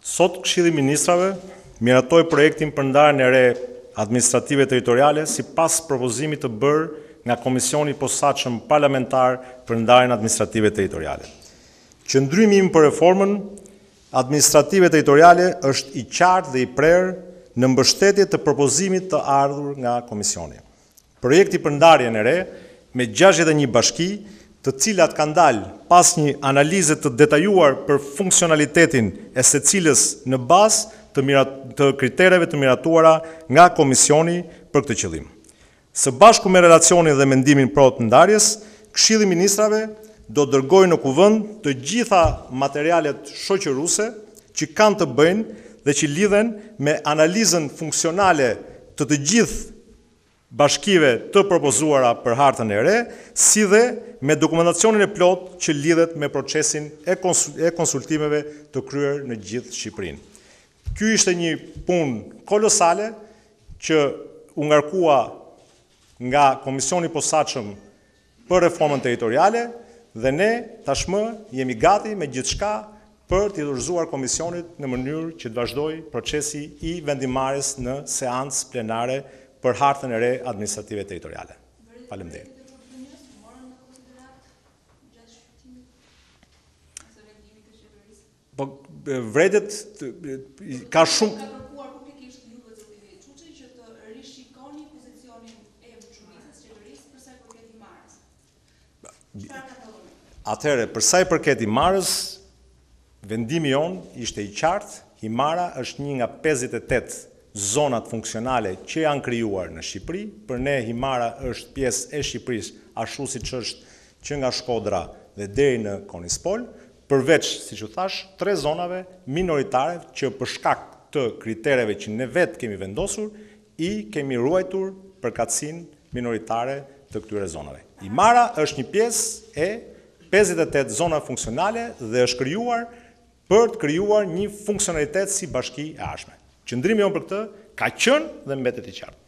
Sot Këshilli i Ministrave miratoi projektin për ndarjen e re administrative territoriale sipas propozimit të bërë nga Komisioni i Posaçëm Parlamentar për ndarjen administrative territoriale. Qëndrimi im për reformën administrative territoriale është i qartë dhe i prerë në mbështetje të propozimit të ardhur nga Komisioni. Projekti për ndarjen e re me 61 bashki, të cilat kanë dalë pas një analize të detajuar për funksionalitetin e secilës në bazë të kritereve të miratuara nga Komisioni për këtë qëllim. Së bashku me relacionin dhe mendimin pro të ndarjes, Këshilli i Ministrave do dërgojë në kuvend të gjitha materialet shoqëruese që kanë të bëjnë dhe që lidhen me analizën funksionale të gjithë bashkive të propozuara për hartën e re, si dhe me dokumentacionin e plot që lidhet me procesin e konsultimeve të kryer në gjithë Shqipërinë. Ky ishte një punë kolosale që u ngarkua nga Komisioni i Posaçëm për reformën territoriale dhe ne tashmë jemi gati me gjithçka për t'i dorëzuar Komisionit në mënyrë që të vazhdojë procesi i vendimarrjes në seancë plenare për hartën e re administrative territoriale. Faleminderit. Po vredjet ka shumë Atëherë, për sa i përket Himarës, vendimi jon ishte i qartë. Himara është një nga 58 zonat funksionale që janë krijuar në Shqipëri. Për ne Himara është pjesë e Shqipërisë, ashtu siç është që nga Shkodra dhe deri në Konispol, përveç, siç u thash, 3 zonave minoritare që për shkak të kritereve që ne vetë kemi vendosur, i kemi ruajtur përkatësinë minoritare të këtyre zonave. Himara është një pjesë e 58 zona funksionale dhe është krijuar për të krijuar një funksionalitet si bashki e ardhshme. Qëndrimi jonë për këtë ka qenë dhe mbetet i qartë.